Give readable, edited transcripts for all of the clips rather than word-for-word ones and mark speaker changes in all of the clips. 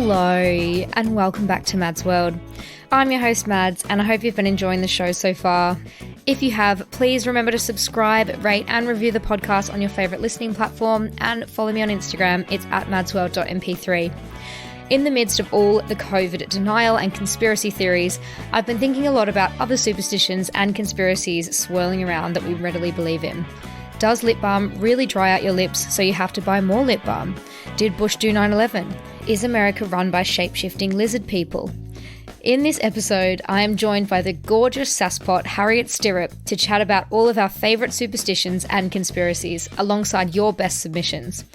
Speaker 1: Hello and welcome back to Mads World. I'm your host Mads and I hope you've been enjoying the show so far. If you have, please remember to subscribe, rate and review the podcast on your favourite listening platform and follow me on Instagram. It's at madsworld.mp3. In the midst of all the COVID denial and conspiracy theories, I've been thinking a lot about other superstitions and conspiracies swirling around that we readily believe in. Does lip balm really dry out your lips so you have to buy more lip balm? Did Bush do 9/11? Is America run by shape-shifting lizard people? In this episode, I am joined by the gorgeous sasspot Harriet Stirrup to chat about all of our favourite superstitions and conspiracies alongside your best submissions.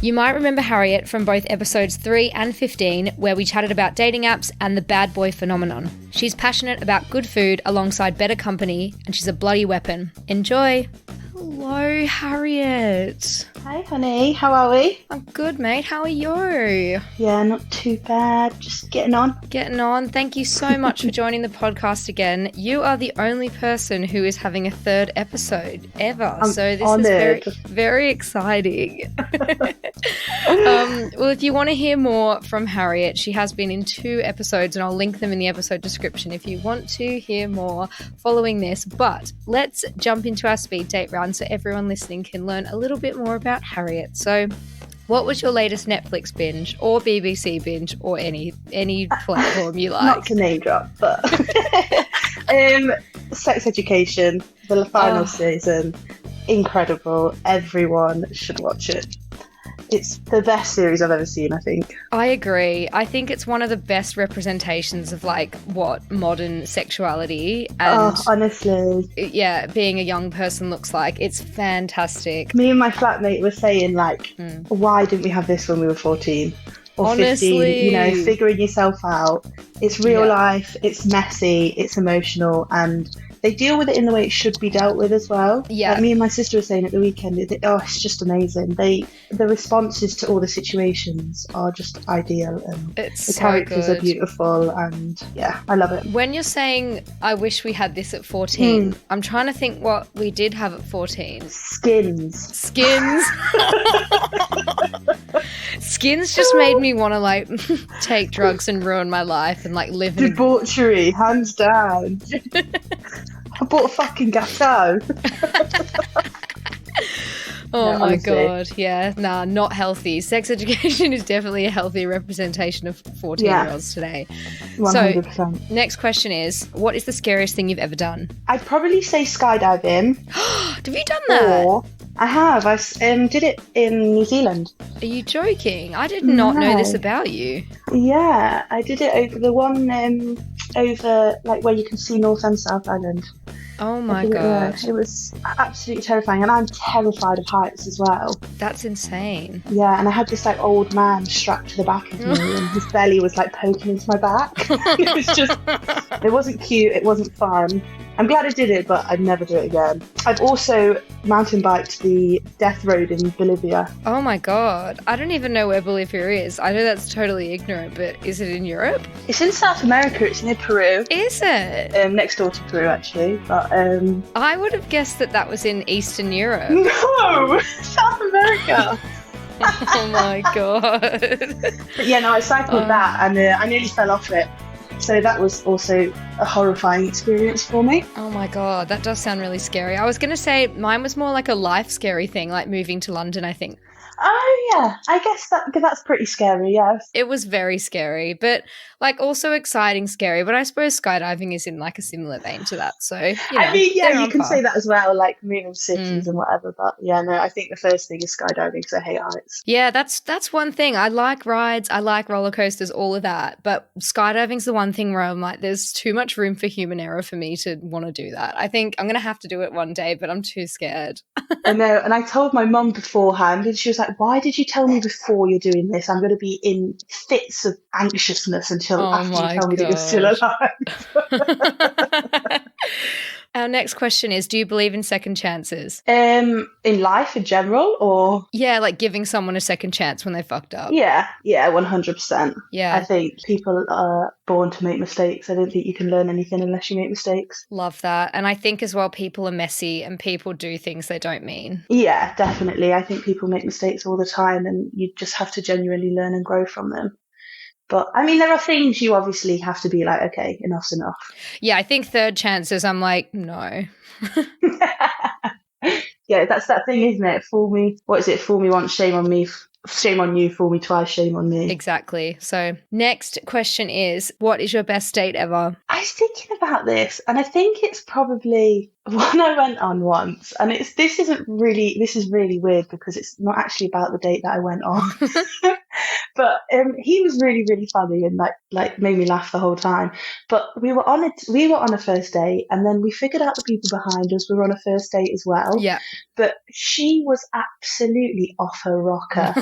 Speaker 1: You might remember Harriet from both episodes 3 and 15, where we chatted about dating apps and the bad boy phenomenon. She's passionate about good food alongside better company, and she's a bloody weapon. Enjoy! Hello, Harriet.
Speaker 2: Hi, honey. How are we?
Speaker 1: I'm good, mate. How are you?
Speaker 2: Yeah, not too bad. Just getting on.
Speaker 1: Getting on. Thank you so much for joining the podcast again. You are the only person who is having a third episode ever. So this
Speaker 2: honoured.
Speaker 1: is very exciting. Well, if you want to hear more from Harriet, she has been in 2 episodes and I'll link them in the episode description if you want to hear more following this. But let's jump into our speed date round so everyone listening can learn a little bit more about Harriet. So what was your latest Netflix binge or BBC binge or any platform you like?
Speaker 2: Not to name drop, but Sex Education, the final season, incredible. Everyone should watch it. It's the best series I've ever seen, I think.
Speaker 1: I agree. I think it's one of the best representations of modern sexuality and
Speaker 2: honestly.
Speaker 1: Yeah, being a young person looks like. It's fantastic.
Speaker 2: Me and my flatmate were saying why didn't we have this when we were 14 or
Speaker 1: Honestly.
Speaker 2: 15? Figuring yourself out. It's real life, it's messy, it's emotional, and they deal with it in the way it should be dealt with as well.
Speaker 1: Yeah.
Speaker 2: Me and my sister were saying at the weekend, it's just amazing. The responses to all the situations are just ideal, and the characters are beautiful, and yeah, I love it.
Speaker 1: When you're saying, I wish we had this at 14, I'm trying to think what we did have at 14.
Speaker 2: Skins.
Speaker 1: Skins just made me want to take drugs and ruin my life and live in
Speaker 2: debauchery, hands down. I bought a fucking gâteau.
Speaker 1: Oh
Speaker 2: no,
Speaker 1: my
Speaker 2: honestly.
Speaker 1: God. Yeah. Nah, not healthy. Sex education is definitely a healthy representation of 14-year-olds today.
Speaker 2: 100%.
Speaker 1: So, next question is, what is the scariest thing you've ever done?
Speaker 2: I'd probably say skydiving.
Speaker 1: Have you done that?
Speaker 2: Or I have. I did it in New Zealand.
Speaker 1: Are you joking? I did not know this about you.
Speaker 2: Yeah, I did it over the one over where you can see North and South Island.
Speaker 1: Oh my God.
Speaker 2: It was absolutely terrifying, and I'm terrified of heights as well.
Speaker 1: That's insane.
Speaker 2: Yeah, and I had this old man strapped to the back of me and his belly was poking into my back. It was just, it wasn't cute, it wasn't fun. I'm glad I did it, but I'd never do it again. I've also mountain biked the death road in Bolivia.
Speaker 1: Oh my God. I don't even know where Bolivia is. I know that's totally ignorant, but is it in Europe?
Speaker 2: It's in South America, it's near Peru.
Speaker 1: Is it?
Speaker 2: Next door to Peru, actually. But
Speaker 1: I would have guessed that was in Eastern Europe.
Speaker 2: No! South America!
Speaker 1: Oh my God.
Speaker 2: But yeah, no, I cycled that and I nearly fell off it. So that was also a horrifying experience for me.
Speaker 1: Oh my God, that does sound really scary. I was going to say mine was more like a life scary thing, like moving to London, I think.
Speaker 2: Oh yeah, I guess that's pretty scary, yes.
Speaker 1: It was very scary, but also exciting scary. But I suppose skydiving is in a similar vein to that. So you
Speaker 2: can say that as well, moving cities and whatever. But yeah, no, I think the first thing is skydiving because I hate heights.
Speaker 1: Yeah, that's one thing. I like rides, I like roller coasters, all of that. But skydiving's the one thing where I'm there's too much room for human error for me to want to do that. I think I'm going to have to do it one day, but I'm too scared.
Speaker 2: I know, and I told my mum beforehand, and she was like, "Why did you tell me before you're doing this? I'm going to be in fits of anxiousness until after you tell me that you're still alive."
Speaker 1: Our next question is, do you believe in second chances?
Speaker 2: In life in general, or?
Speaker 1: Yeah, giving someone a second chance when they fucked up.
Speaker 2: Yeah, 100%.
Speaker 1: Yeah.
Speaker 2: I think people are born to make mistakes. I don't think you can learn anything unless you make mistakes.
Speaker 1: Love that. And I think as well, people are messy and people do things they don't mean.
Speaker 2: Yeah, definitely. I think people make mistakes all the time and you just have to genuinely learn and grow from them. But I mean, there are things you obviously have to be like, okay, enough's enough.
Speaker 1: Yeah, I think third chances, I'm like, no.
Speaker 2: Yeah, that's that thing, isn't it? Fool me. What is it? Fool me once, shame on me. Shame on you. Fool me twice, shame on me.
Speaker 1: Exactly. So next question is, what is your best date ever?
Speaker 2: I was thinking about this, and I think it's probably one I went on once. And this is really weird because it's not actually about the date that I went on. But he was really, really funny and like made me laugh the whole time. But we were on a first date, and then we figured out the people behind us were on a first date as well.
Speaker 1: Yeah.
Speaker 2: But she was absolutely off her rocker,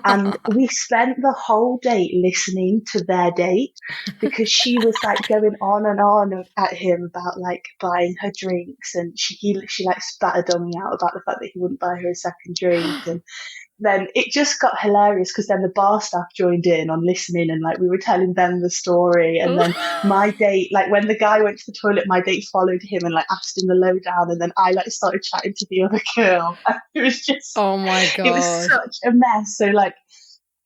Speaker 2: and we spent the whole date listening to their date because she was like going on and on at him about like buying her drinks, and she like spat a dummy out about the fact that he wouldn't buy her a second drink. And then it just got hilarious because then the bar staff joined in on listening, and like we were telling them the story. And then my date, like when the guy went to the toilet, my date followed him and like asked him the lowdown, and then I like started chatting to the other girl. And it was just,
Speaker 1: oh my god,
Speaker 2: it was such a mess. So like,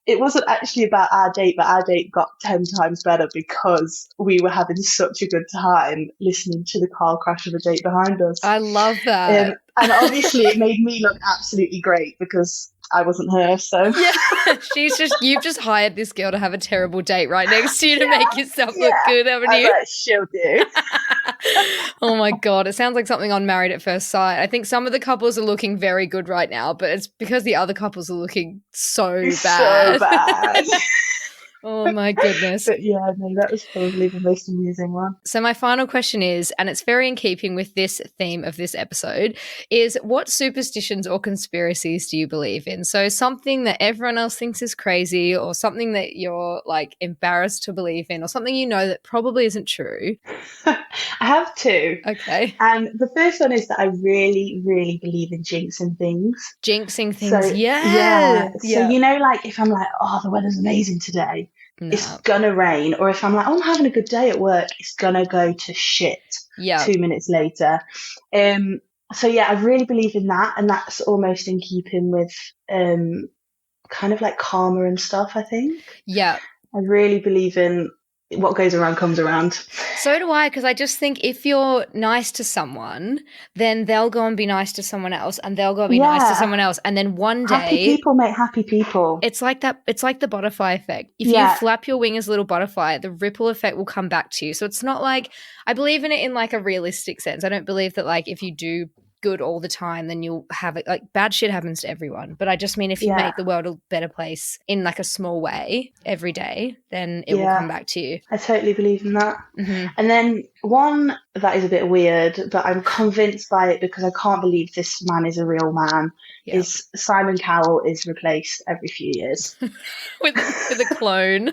Speaker 2: it wasn't actually about our date, but our date got 10 times better because we were having such a good time listening to the car crash of a date behind us.
Speaker 1: I love that.
Speaker 2: And obviously it made me look absolutely great because I wasn't her, so.
Speaker 1: Yeah, you've just hired this girl to have a terrible date right next to you to make yourself look good, haven't you?
Speaker 2: I bet she'll do.
Speaker 1: Oh my god, it sounds like something on Married at First Sight. I think some of the couples are looking very good right now, but it's because the other couples are looking so bad.
Speaker 2: So bad.
Speaker 1: Oh my goodness.
Speaker 2: But yeah, no, that was probably the most amusing one.
Speaker 1: So my final question is, and it's very in keeping with this theme of this episode, is what superstitions or conspiracies do you believe in? So something that everyone else thinks is crazy, or something that you're like embarrassed to believe in, or something you know that probably isn't true.
Speaker 2: I have two.
Speaker 1: Okay.
Speaker 2: And the first one is that I really, really believe in jinxing things.
Speaker 1: Jinxing things,
Speaker 2: So,
Speaker 1: yeah.
Speaker 2: So, you know, like if I'm like, oh, the weather's amazing today, it's gonna rain. Or if I'm like, oh, I'm having a good day at work, it's gonna go to shit 2 minutes later. So yeah, I really believe in that, and that's almost in keeping with kind of like karma and stuff, I think.
Speaker 1: Yeah.
Speaker 2: I really believe in what goes around comes around.
Speaker 1: So do I, because I just think if you're nice to someone, then they'll go and be nice to someone else, and they'll go and be nice to someone else, and then one day
Speaker 2: happy people make happy people.
Speaker 1: It's like that. It's like the butterfly effect. If you flap your wing as a little butterfly, the ripple effect will come back to you. So it's not like, I believe in it in like a realistic sense. I don't believe that like if you do good all the time, then you'll have it. Like bad shit happens to everyone, but I just mean if you make the world a better place in like a small way every day, then it will come back to you.
Speaker 2: I totally believe in that.
Speaker 1: Mm-hmm.
Speaker 2: And then one that is a bit weird, but I'm convinced by it because I can't believe this man is a real man, is Simon Cowell is replaced every few years.
Speaker 1: with a clone.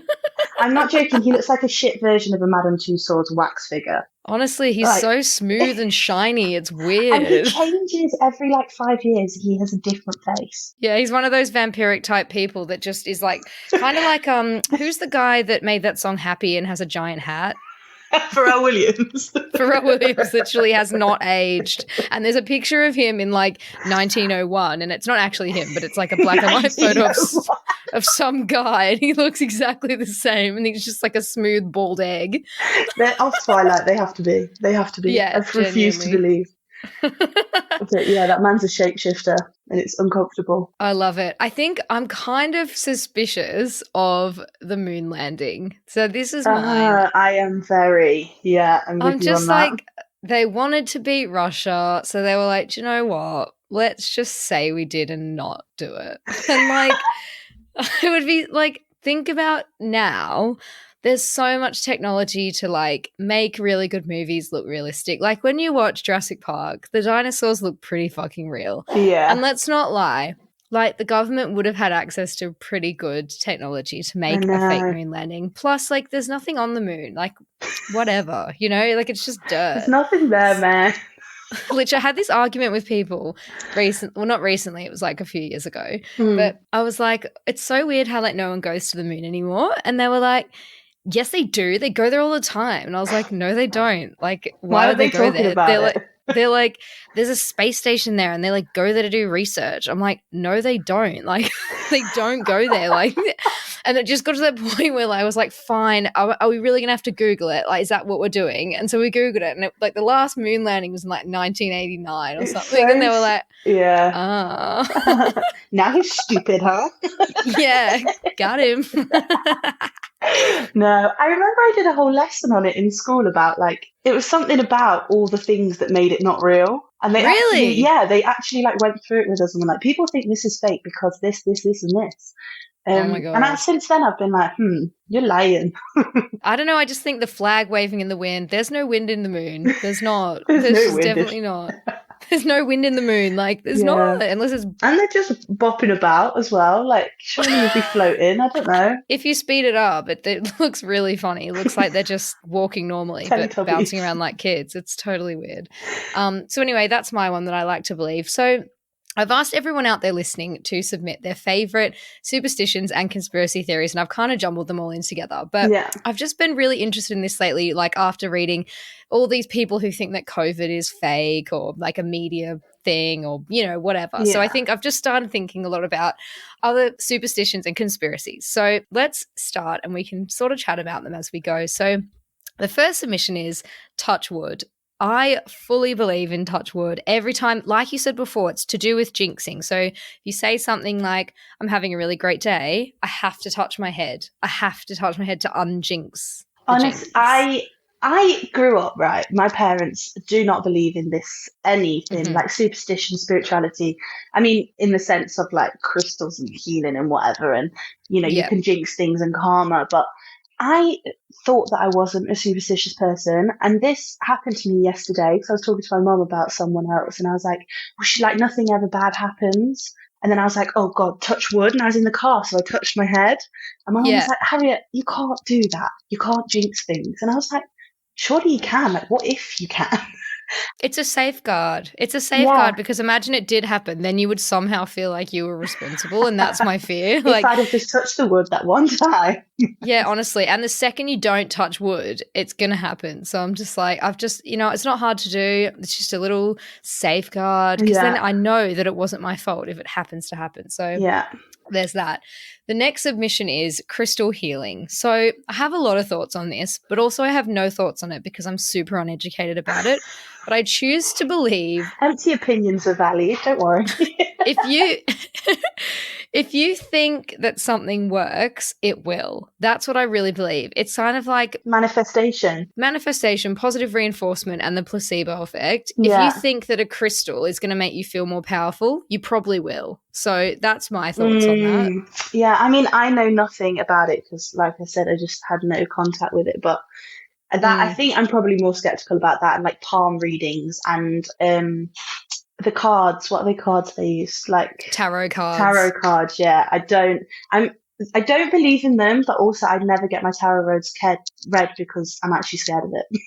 Speaker 2: I'm not joking, he looks like a shit version of a Madame Tussauds wax figure.
Speaker 1: Honestly, he's so smooth and shiny. It's weird.
Speaker 2: And he changes every 5 years. He has a different face.
Speaker 1: Yeah, he's one of those vampiric type people that just is like kind of like who's the guy that made that song Happy and has a giant hat?
Speaker 2: Pharrell Williams.
Speaker 1: Pharrell Williams literally has not aged. And there's a picture of him in like 1901, and it's not actually him, but it's like a black and white photo of some guy, and he looks exactly the same, and he's just like a smooth bald egg.
Speaker 2: They're off Twilight. They have to be.
Speaker 1: Yeah,
Speaker 2: I refuse to believe. But yeah, that man's a shapeshifter, and it's uncomfortable.
Speaker 1: I love it. I think I'm kind of suspicious of the moon landing. So this is mine.
Speaker 2: I am very, I'm with
Speaker 1: I'm
Speaker 2: you
Speaker 1: just
Speaker 2: on that.
Speaker 1: like, they wanted to beat Russia, so they were like, do you know what? Let's just say we did and not do it. And like, it would be like, think about now. There's so much technology to like make really good movies look realistic. Like when you watch Jurassic Park, the dinosaurs look pretty fucking real.
Speaker 2: Yeah.
Speaker 1: And let's not lie. Like the government would have had access to pretty good technology to make a fake moon landing. Plus, like there's nothing on the moon. Like whatever, you know, like it's just dirt.
Speaker 2: There's nothing there, man.
Speaker 1: Literally, I had this argument with people not recently, it was like a few years ago. But I was like, it's so weird how like no one goes to the moon anymore. And they were like, yes, they do. They go there all the time. And I was like, no, they don't. Like, why would they go there? They're like, there's a space station there, and they like go there to do research. I'm like, no, they don't. Like, they don't go there. Like, And it just got to that point where I was like, fine, are we really going to have to Google it? Like, is that what we're doing? And so we Googled it, and like the last moon landing was in like 1989 or something. And they were like,
Speaker 2: now he's stupid, huh?
Speaker 1: Yeah, got him.
Speaker 2: No, I remember I did a whole lesson on it in school about like, it was something about all the things that made it not real. And they they actually like went through it with us and were like, people think this is fake because this, and this.
Speaker 1: Oh my God.
Speaker 2: And since then I've been like, you're lying.
Speaker 1: I don't know. I just think the flag waving in the wind, there's no wind in the moon. There's not. There's definitely not. There's no wind in the moon. Like, there's not, unless it's...
Speaker 2: And they're just bopping about as well. Like, surely you'd be floating. I don't know.
Speaker 1: If you speed it up, it looks really funny. It looks like they're just walking normally, but bouncing around like kids. It's totally weird. So anyway, that's my one that I like to believe. So I've asked everyone out there listening to submit their favorite superstitions and conspiracy theories, and I've kind of jumbled them all in together. But I've just been really interested in this lately, like after reading all these people who think that COVID is fake or like a media thing or, you know, whatever. Yeah. So I think I've just started thinking a lot about other superstitions and conspiracies. So let's start and we can sort of chat about them as we go. So the first submission is touch wood. I fully believe in touch wood. Every time, like you said before, it's to do with jinxing. So if you say something like, I'm having a really great day, I have to touch my head. I have to touch my head to unjinx.
Speaker 2: Honestly, I grew up, right? My parents do not believe in this anything, like superstition, spirituality. I mean, in the sense of like crystals and healing and whatever. And, you know, you can jinx things and karma, but I thought that I wasn't a superstitious person, and this happened to me yesterday because I was talking to my mum about someone else, and I was like, well, she like nothing ever bad happens. And then I was like, oh God, touch wood. And I was in the car, so I touched my head. And my mum was like, Harriet, you can't do that. You can't jinx things. And I was like, surely you can. Like, what if you can?
Speaker 1: It's a safeguard. It's a safeguard because imagine it did happen, then you would somehow feel like you were responsible, and that's my fear.
Speaker 2: If I'd have just touched the wood that one time.
Speaker 1: Yeah, honestly. And the second you don't touch wood, it's going to happen. So I'm just like, you know, it's not hard to do. It's just a little safeguard because then I know that it wasn't my fault if it happens to happen. So there's that. The next submission is crystal healing. So I have a lot of thoughts on this, but also I have no thoughts on it because I'm super uneducated about it. But I choose to believe...
Speaker 2: Empty opinions are valid, don't worry.
Speaker 1: If you think that something works, it will. That's what I really believe. It's kind of like... Manifestation, positive reinforcement, and the placebo effect. Yeah. If you think that a crystal is going to make you feel more powerful, you probably will. So that's my thoughts on that.
Speaker 2: Yeah, I mean, I know nothing about it because, like I said, I just had no contact with it. But that I think I'm probably more skeptical about that and like palm readings and the cards. What are the cards they use? Like
Speaker 1: tarot cards.
Speaker 2: Yeah, I don't believe in them, but also I'd never get my tarot cards read because I'm actually scared of it.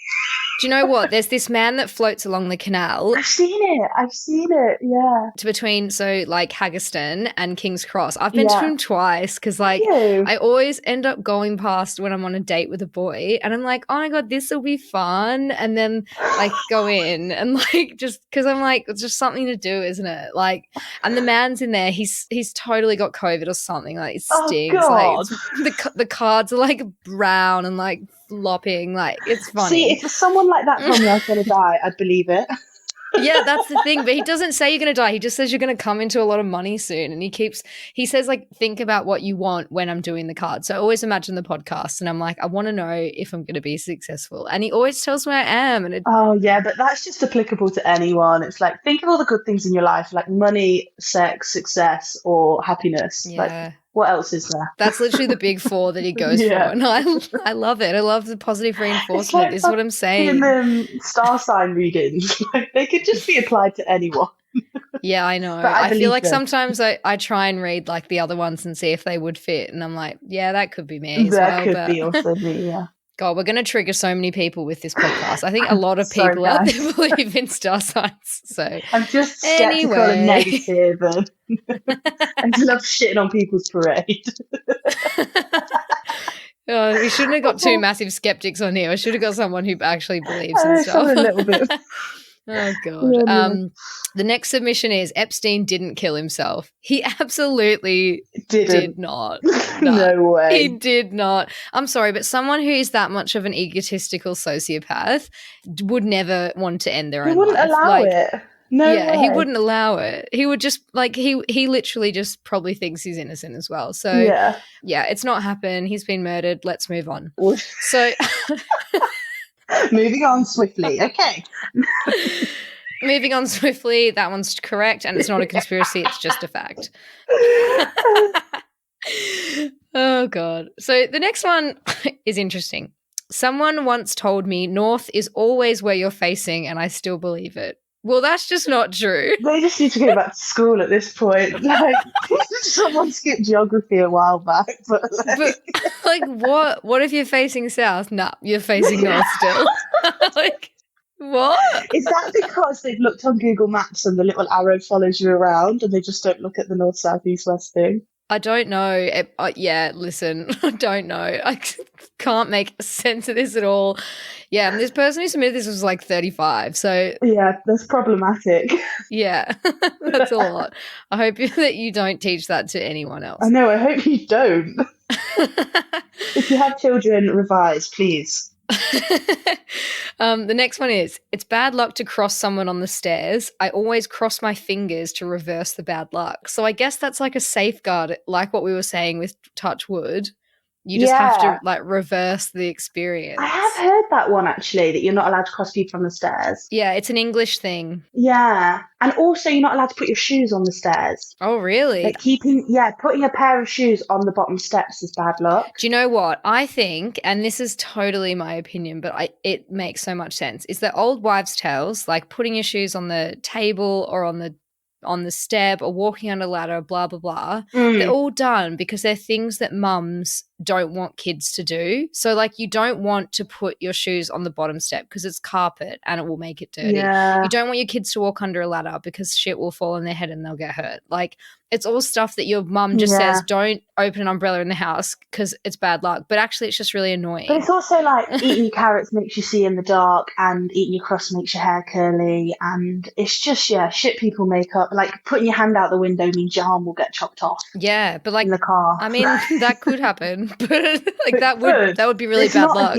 Speaker 1: Do you know what? There's this man that floats along the canal.
Speaker 2: I've seen it, yeah.
Speaker 1: Between, so like Haggerston and King's Cross. I've been to him twice because like I always end up going past when I'm on a date with a boy and I'm like, oh my God, this will be fun. And then like go in and like just because I'm like, it's just something to do, isn't it? Like, and the man's in there, he's totally got COVID or something. Like it stinks.
Speaker 2: Oh, God.
Speaker 1: Like the cards are like brown and like flopping, like it's funny.
Speaker 2: See, if someone like that told me I was going to die, I'd believe it.
Speaker 1: Yeah, that's the thing. But he doesn't say you're going to die. He just says you're going to come into a lot of money soon. And he says like, think about what you want when I'm doing the cards. So I always imagine the podcast and I'm like, I want to know if I'm going to be successful. And he always tells me I am. And
Speaker 2: oh yeah, but that's just applicable to anyone. It's like, think of all the good things in your life, like money, sex, success, or happiness.
Speaker 1: Yeah.
Speaker 2: Like, what else is there?
Speaker 1: That's literally the big four that he goes for. And I love it. I love the positive reinforcement. Like this is what I'm saying.
Speaker 2: Star sign readings. Like, they could just be applied to anyone.
Speaker 1: Yeah, I know. I feel like sometimes I try and read like the other ones and see if they would fit. And I'm like, yeah, that could be me as well.
Speaker 2: That could be also me, yeah.
Speaker 1: God, we're going to trigger so many people with this podcast. I think a lot of people out there believe in star signs. So
Speaker 2: I'm just skeptical and negative and I just love shitting on people's parade.
Speaker 1: Oh, we shouldn't have got two massive skeptics on here. I should have got someone who actually believes in stuff.
Speaker 2: A little bit.
Speaker 1: Oh, God. The next submission is Epstein didn't kill himself. He absolutely did not.
Speaker 2: No way.
Speaker 1: He did not. I'm sorry, but someone who is that much of an egotistical sociopath would never want to end their own life.
Speaker 2: He wouldn't allow it. No way.
Speaker 1: He wouldn't allow it. He would just, like, he literally just probably thinks he's innocent as well. So, yeah, it's not happened. He's been murdered. Let's move on. So...
Speaker 2: Moving on swiftly. Okay.
Speaker 1: Moving on swiftly. That one's correct, and it's not a conspiracy. It's just a fact. Oh, God. So the next one is interesting. Someone once told me north is always where you're facing, and I still believe it. Well, that's just not true.
Speaker 2: They just need to go back to school at this point. Like, someone skipped geography a while back. But
Speaker 1: what if you're facing south? Nah, you're facing north still. Like, what?
Speaker 2: Is that because they've looked on Google Maps and the little arrow follows you around and they just don't look at the north, south, east, west thing?
Speaker 1: I don't know. Listen, I don't know. I can't make sense of this at all. Yeah, and this person who submitted this was like 35, so... Yeah,
Speaker 2: that's problematic.
Speaker 1: Yeah, that's a lot. I hope that you don't teach that to anyone else.
Speaker 2: I know, I hope you don't. If you have children, revise, please.
Speaker 1: The next one is, it's bad luck to cross someone on the stairs. I always cross my fingers to reverse the bad luck. So I guess that's like a safeguard, like what we were saying with touch wood. You just have to like reverse the experience.
Speaker 2: I have heard that one actually, that you're not allowed to cross people on the stairs.
Speaker 1: Yeah, it's an English thing.
Speaker 2: Yeah. And also you're not allowed to put your shoes on the stairs.
Speaker 1: Oh, really?
Speaker 2: Like putting a pair of shoes on the bottom steps is bad luck.
Speaker 1: Do you know what? I think, and this is totally my opinion, but it makes so much sense, is that old wives' tales, like putting your shoes on the table or on the step or walking on a ladder, blah, blah, blah. They're all done because they're things that mums don't want kids to do. So, like, you don't want to put your shoes on the bottom step because it's carpet and it will make it dirty.
Speaker 2: Yeah.
Speaker 1: You don't want your kids to walk under a ladder because shit will fall on their head and they'll get hurt. Like, it's all stuff that your mum just says, don't open an umbrella in the house because it's bad luck. But actually, it's just really annoying.
Speaker 2: But it's also like eating your carrots makes you see in the dark and eating your crust makes your hair curly. And it's just, shit people make up. Like, putting your hand out the window means your arm will get chopped off.
Speaker 1: Yeah, but like
Speaker 2: in the car.
Speaker 1: I mean, that could happen, but like that would be really bad luck.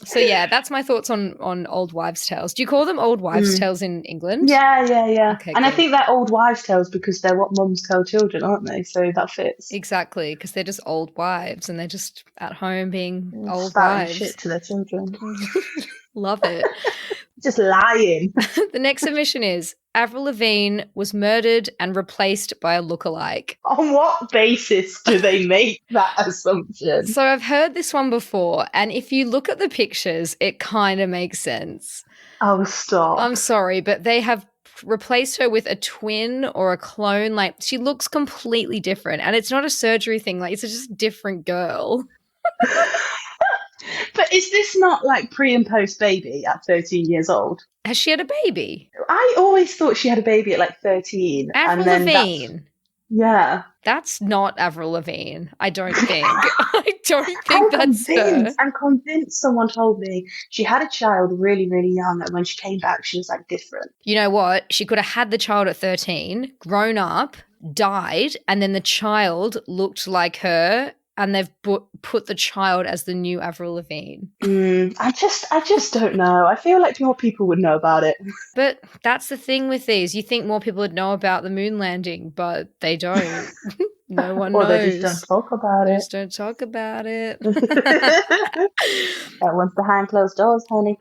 Speaker 1: So yeah, that's my thoughts on old wives' tales. Do you call them old wives' tales in England?
Speaker 2: Yeah.
Speaker 1: Okay,
Speaker 2: and good. I think they're old wives' tales because they're what mums tell children, aren't they? So that fits.
Speaker 1: Exactly, because they're just old wives and they're just at home being old
Speaker 2: Spouting
Speaker 1: wives.
Speaker 2: Shit to their children.
Speaker 1: Love it.
Speaker 2: Just lying.
Speaker 1: The next submission is, Avril Lavigne was murdered and replaced by a lookalike.
Speaker 2: On what basis do they make that assumption?
Speaker 1: So I've heard this one before, and if you look at the pictures, it kind of makes sense.
Speaker 2: Oh, stop.
Speaker 1: I'm sorry, but they have replaced her with a twin or a clone. Like, she looks completely different, and it's not a surgery thing. Like, it's just a different girl.
Speaker 2: But is this not like pre and post baby at 13 years old?
Speaker 1: Has she had a baby?
Speaker 2: I always thought she had a baby at like 13.
Speaker 1: Avril Lavigne.
Speaker 2: Yeah.
Speaker 1: That's not Avril Lavigne, I don't think. I don't think that's her.
Speaker 2: I'm convinced someone told me she had a child really, really young, and when she came back, she was like different.
Speaker 1: You know what? She could have had the child at 13, grown up, died, and then the child looked like her, and they've put the child as the new Avril Lavigne.
Speaker 2: I just don't know. I feel like more people would know about it.
Speaker 1: But that's the thing with these. You think more people would know about the moon landing, but they don't. No one knows.
Speaker 2: Or they just don't talk about it.
Speaker 1: Just don't talk about it.
Speaker 2: That one's behind closed doors, honey.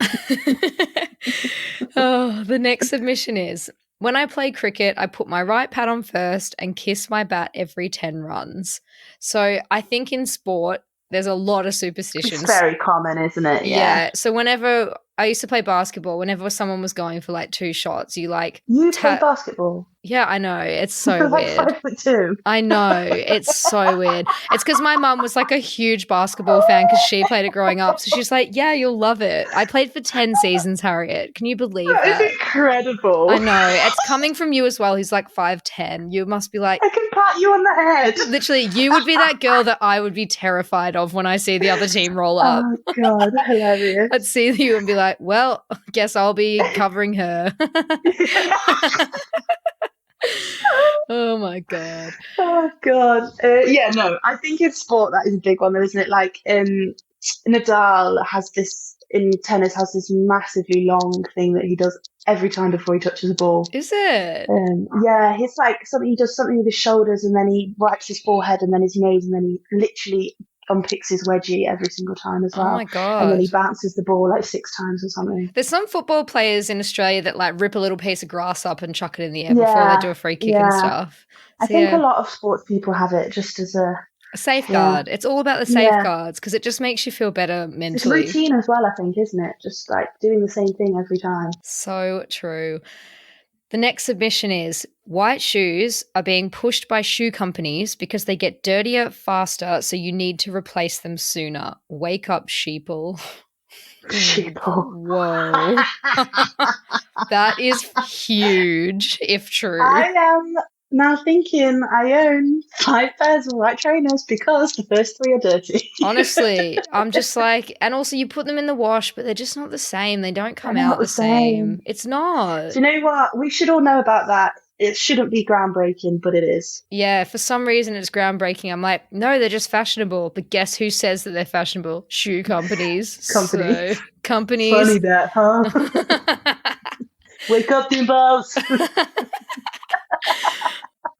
Speaker 1: Oh, the next submission is, when I play cricket, I put my right pad on first and kiss my bat every 10 runs. So I think in sport, there's a lot of superstitions.
Speaker 2: It's very common, isn't it?
Speaker 1: Yeah. So whenever I used to play basketball, whenever someone was going for like 2 shots, you like...
Speaker 2: You play basketball?
Speaker 1: Yeah, I know. It's so weird.
Speaker 2: Like 5'2".
Speaker 1: I know. It's so weird. It's because my mum was like a huge basketball fan because she played it growing up. So she's like, yeah, you'll love it. I played for 10 seasons, Harriet. Can you believe that?
Speaker 2: That is incredible.
Speaker 1: I know. It's coming from you as well, who's like 5'10". You must be like...
Speaker 2: I can pat you on the head.
Speaker 1: Literally, you would be that girl that I would be terrified of when I see the other team roll up.
Speaker 2: Oh, God. Hilarious.
Speaker 1: I'd see you and be like, like, well, guess I'll be covering her. Oh my God.
Speaker 2: Oh God. Yeah, no, I think in sport that is a big one though, isn't it? Like Nadal has this, in tennis, has this massively long thing that he does every time before he touches a ball.
Speaker 1: Is it?
Speaker 2: Yeah, he's like something, he does something with his shoulders and then he wipes his forehead and then his nose and then he literally unpicks his wedgie every single time as well.
Speaker 1: Oh my God.
Speaker 2: And then he bounces the ball like 6 times or something.
Speaker 1: There's some football players in Australia that like rip a little piece of grass up and chuck it in the air before they do a free kick and stuff.
Speaker 2: I think a lot of sports people have it just as a
Speaker 1: safeguard. It's all about the safeguards because it just makes you feel better mentally.
Speaker 2: It's routine as well, I think, isn't it? Just like doing the same thing every time.
Speaker 1: So true. The next submission is white shoes are being pushed by shoe companies because they get dirtier faster, so you need to replace them sooner. Wake up, sheeple.
Speaker 2: Sheeple.
Speaker 1: Whoa. That is huge, if true.
Speaker 2: I am now thinking I own 5 pairs of white trainers because the first 3 are dirty.
Speaker 1: Honestly, I'm just like, and also you put them in the wash, but they're just not the same. They don't come out the same. It's not.
Speaker 2: Do you know what? We should all know about that. It shouldn't be groundbreaking, but it is.
Speaker 1: Yeah, for some reason it's groundbreaking. I'm like, no, they're just fashionable. But guess who says that they're fashionable? Shoe companies. So, companies.
Speaker 2: Funny that, huh? Wake up, Dimbos.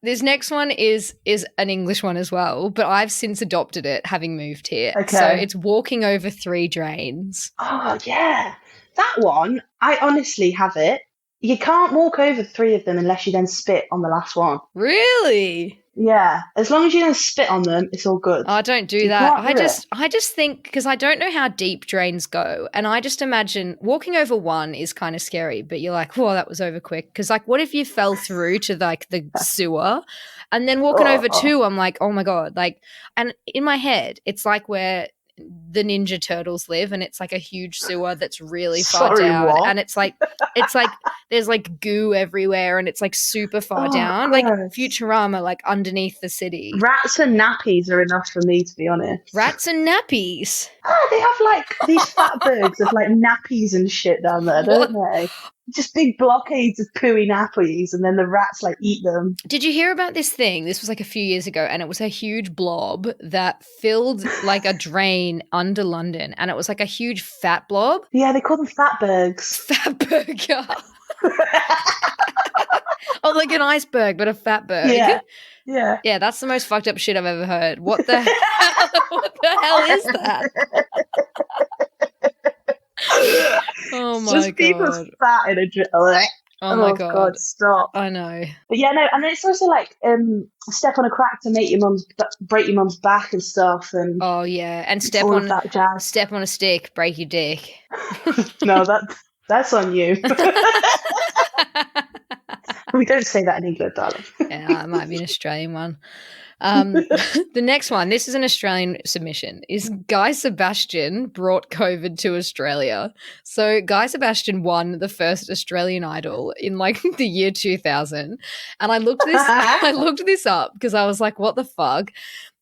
Speaker 1: This next one is an English one as well, but I've since adopted it having moved here.
Speaker 2: Okay.
Speaker 1: So it's walking over 3 drains.
Speaker 2: Oh, yeah. That one, I honestly have it. You can't walk over 3 of them unless you then spit on the last one.
Speaker 1: Really?
Speaker 2: Yeah. As long as you don't spit on them, it's all good.
Speaker 1: I don't do that. I just think, because I don't know how deep drains go, and I just imagine walking over 1 is kind of scary, but you're like, whoa, that was over quick. Because like, what if you fell through to like the sewer, and then walking over 2, I'm like, oh my God. Like, and in my head, it's like where the Ninja Turtles live, and it's like a huge sewer that's really far down.
Speaker 2: What?
Speaker 1: And it's like there's like goo everywhere, and it's like super far down,
Speaker 2: gross.
Speaker 1: like Futurama, like underneath the city.
Speaker 2: Rats and nappies are enough for me, to be honest.
Speaker 1: Rats and nappies.
Speaker 2: They have like these fat birds of like nappies and shit down there, don't they? Just big blockades of pooey nappies, and then the rats like eat them.
Speaker 1: Did you hear about this thing? This was like a few years ago, and it was a huge blob that filled like a drain under London, and it was like a huge fat blob.
Speaker 2: Yeah, they call them fatbergs.
Speaker 1: Fatburger. Oh, like an iceberg, but a fatberg.
Speaker 2: Yeah.
Speaker 1: Yeah, that's the most fucked up shit I've ever heard. What the hell? What the hell is that? Oh my
Speaker 2: Just
Speaker 1: God.
Speaker 2: people's fat in a drill.
Speaker 1: Oh my God.
Speaker 2: Stop.
Speaker 1: I know.
Speaker 2: But yeah, no, and then it's also like step on a crack to break your mum's back and stuff, and
Speaker 1: oh yeah, and step
Speaker 2: all
Speaker 1: on
Speaker 2: of that jazz.
Speaker 1: Step on a stick, break your dick.
Speaker 2: No, that's on you. We don't say that in England, darling.
Speaker 1: Yeah, it might be an Australian one. The next one, this is an Australian submission, is Guy Sebastian brought COVID to Australia. So Guy Sebastian won the first Australian Idol in like the year 2000. And I looked this up because I was like, what the fuck?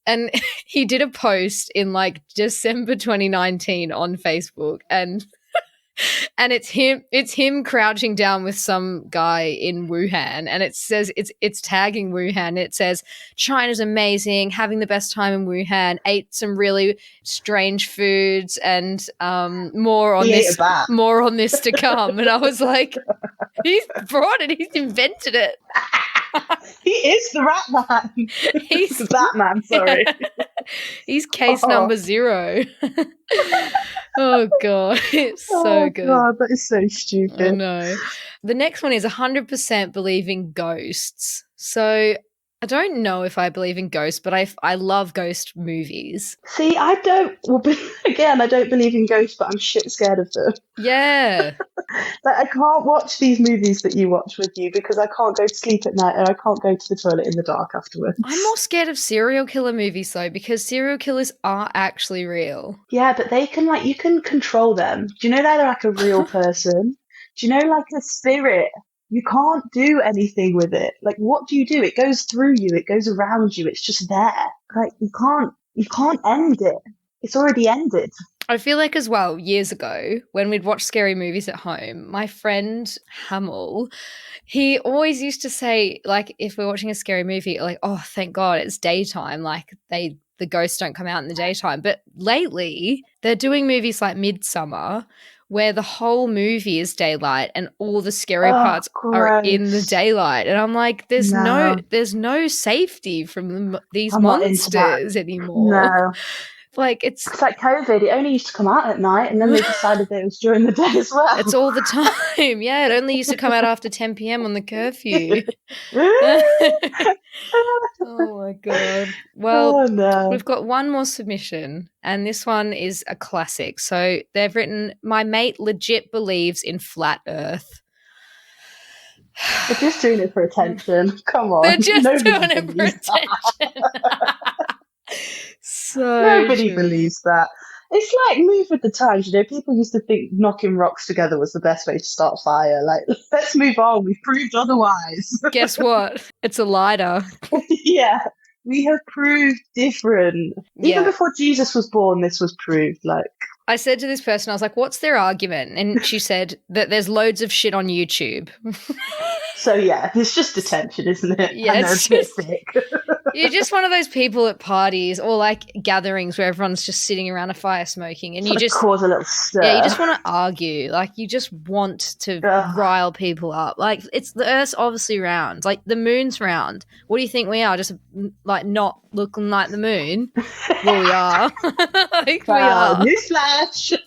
Speaker 1: And he did a post in like December 2019 on Facebook, and it's him crouching down with some guy in Wuhan, and it says it's tagging Wuhan. It says China's amazing, having the best time in Wuhan, ate some really strange foods, and more on this to come. And I was like, he's brought it, he's invented it.
Speaker 2: He is the rat man.
Speaker 1: He's
Speaker 2: the Batman, sorry.
Speaker 1: He's case number 0. Oh God, it's so good.
Speaker 2: Oh God, that is so stupid.
Speaker 1: I know. The next one is 100% believe in ghosts. So I don't know if I believe in ghosts, but I love ghost movies.
Speaker 2: See, I don't believe in ghosts, but I'm shit scared of them.
Speaker 1: Yeah.
Speaker 2: Like, I can't watch these movies that you watch with you because I can't go to sleep at night and I can't go to the toilet in the dark afterwards.
Speaker 1: I'm more scared of serial killer movies though, because serial killers are actually real. Yeah,
Speaker 2: but they can you can control them. Do you know they're like a real person? Do you know like a spirit? You can't do anything with it. Like, what do? It goes through you. It goes around you. It's just there. Like, you can't end it. It's already ended.
Speaker 1: I feel like as well, years ago, when we'd watch scary movies at home, my friend Hamill, he always used to say, like, if we're watching a scary movie, like, oh, thank God it's daytime. Like, the ghosts don't come out in the daytime. But lately, they're doing movies like Midsummer, where the whole movie is daylight and all the scary parts are in the daylight. And I'm like, there's no safety from these monsters anymore.
Speaker 2: No.
Speaker 1: Like
Speaker 2: it's like COVID. It only used to come out at night, and then they decided that it was during the day as well.
Speaker 1: It's all the time. Yeah, it only used to come out after 10 p.m. on the curfew. Oh my God. Well, We've got one more submission, and this one is a classic. So they've written, my mate legit believes in flat Earth.
Speaker 2: They're just doing it for attention. Come on.
Speaker 1: They're just doing it for attention.
Speaker 2: Nobody believes that. It's like move with the times, you know. People used to think knocking rocks together was the best way to start a fire. Like, let's move on. We've proved otherwise.
Speaker 1: Guess what? It's a lighter.
Speaker 2: Yeah, we have proved different. Even before Jesus was born, this was proved. Like,
Speaker 1: I said to this person, I was like, what's their argument? And she said that there's loads of shit on YouTube.
Speaker 2: So yeah, it's just attention, isn't it?
Speaker 1: Yeah,
Speaker 2: it's just sick.
Speaker 1: You're just one of those people at parties or like gatherings where everyone's just sitting around a fire smoking, and you just
Speaker 2: cause a little stir.
Speaker 1: Yeah, you just want to argue. Like, you just want to rile people up. Like, it's the Earth's obviously round. Like, the moon's round. What do you think we are? Just like not looking like the moon? Well, we are. Like, we are.
Speaker 2: Newsflash.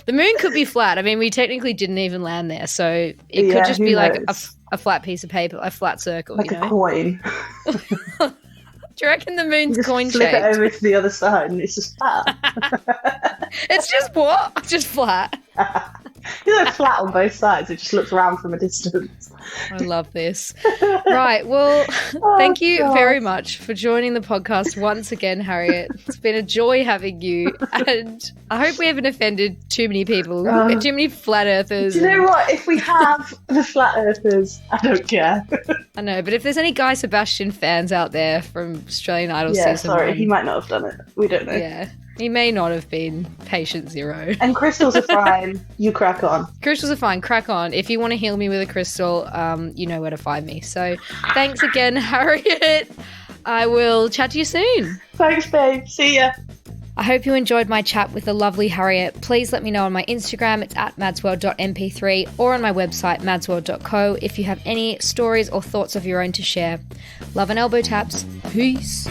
Speaker 1: The moon could be flat. I mean, we technically didn't even land there, so it could just be like a flat piece of paper, a flat circle,
Speaker 2: like a coin.
Speaker 1: Do you reckon the moon's coin-shaped?
Speaker 2: Flip it over to the other side and it's just flat.
Speaker 1: It's just what? Just flat.
Speaker 2: It's flat on both sides. It just looks round from a distance.
Speaker 1: I love this. Right, well, thank you very much for joining the podcast once again, Harriet. It's been a joy having you, and I hope we haven't offended too many people, too many flat earthers.
Speaker 2: Do you know what? If we have the flat earthers, I don't care.
Speaker 1: I know, but if there's any Guy Sebastian fans out there from Australian Idol season 1,
Speaker 2: he might not have done it. We don't know.
Speaker 1: Yeah. He may not have been patient zero.
Speaker 2: And crystals are fine. You crack on.
Speaker 1: Crystals are fine. Crack on. If you want to heal me with a crystal, you know where to find me. So thanks again, Harriet. I will chat to you soon.
Speaker 2: Thanks, babe. See ya.
Speaker 1: I hope you enjoyed my chat with the lovely Harriet. Please let me know on my Instagram. It's at madsworld.mp3 or on my website, madsworld.co, if you have any stories or thoughts of your own to share. Love and elbow taps. Peace.